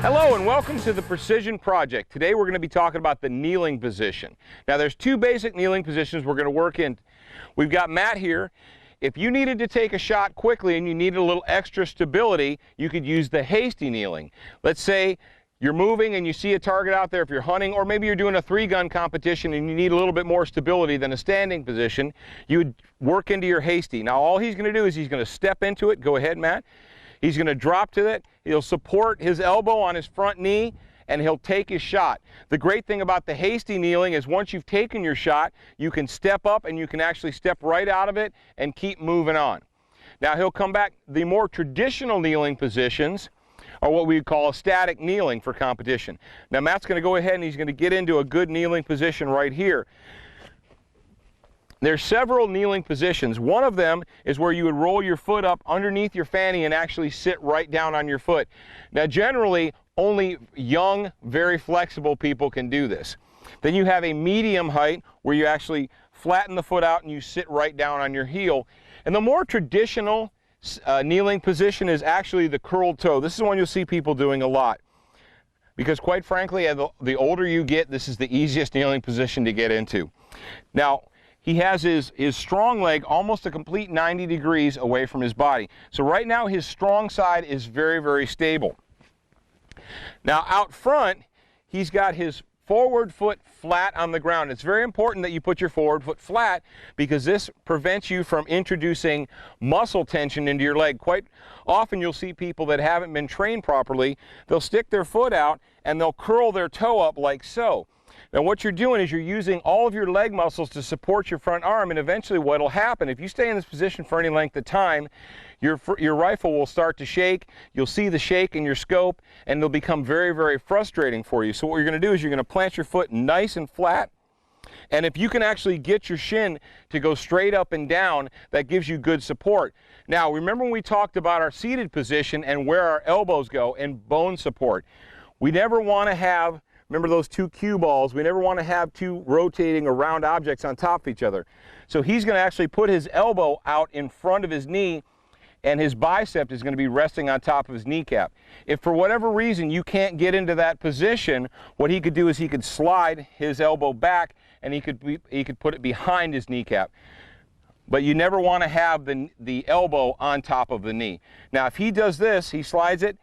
Hello and welcome to the Precision Project. Today we're going to be talking about the kneeling position. Now there's two basic kneeling positions we're going to work in. We've got Matt here. If you needed to take a shot quickly and you needed a little extra stability, you could use the hasty kneeling. Let's say you're moving and you see a target out there if you're hunting, or maybe you're doing a three-gun competition and you need a little bit more stability than a standing position, you would work into your hasty. Now all he's going to do is he's going to step into it. Go ahead, Matt. He's going to drop to it. He'll support his elbow on his front knee, and he'll take his shot. The great thing about the hasty kneeling is once you've taken your shot, you can step up and you can actually step right out of it and keep moving on. Now he'll come back. The more traditional kneeling positions are what we call a static kneeling for competition. Now Matt's going to go ahead and he's going to get into a good kneeling position right here. There's several kneeling positions. One of them is where you would roll your foot up underneath your fanny and actually sit right down on your foot. Now generally, only young, very flexible people can do this. Then you have a medium height where you actually flatten the foot out and you sit right down on your heel. And the more traditional kneeling position is actually the curled toe. This is one you'll see people doing a lot. Because quite frankly, the older you get, this is the easiest kneeling position to get into. Now, he has his strong leg almost a complete 90 degrees away from his body. So right now his strong side is very, very stable. Now out front, he's got his forward foot flat on the ground. It's very important that you put your forward foot flat because this prevents you from introducing muscle tension into your leg. Quite often you'll see people that haven't been trained properly, they'll stick their foot out and they'll curl their toe up like so. Now what you're doing is you're using all of your leg muscles to support your front arm, and eventually what will happen, if you stay in this position for any length of time, your rifle will start to shake, you'll see the shake in your scope, and it'll become very, very frustrating for you. So what you're going to do is you're going to plant your foot nice and flat, and if you can actually get your shin to go straight up and down, that gives you good support. Now remember when we talked about our seated position and where our elbows go and bone support. We never want to have, remember those two cue balls, we never want to have two rotating or round objects on top of each other. So he's going to actually put his elbow out in front of his knee, and his bicep is going to be resting on top of his kneecap. If for whatever reason you can't get into that position, what he could do is he could slide his elbow back and he could put it behind his kneecap. But you never want to have the elbow on top of the knee. Now if he does this, he slides it,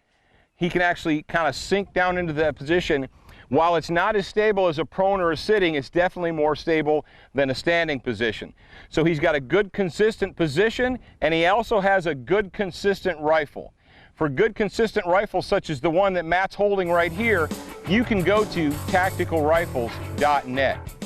he can actually kind of sink down into that position. While it's not as stable as a prone or a sitting, it's definitely more stable than a standing position. So he's got a good consistent position, and he also has a good consistent rifle. For good consistent rifles such as the one that Matt's holding right here, you can go to tacticalrifles.net.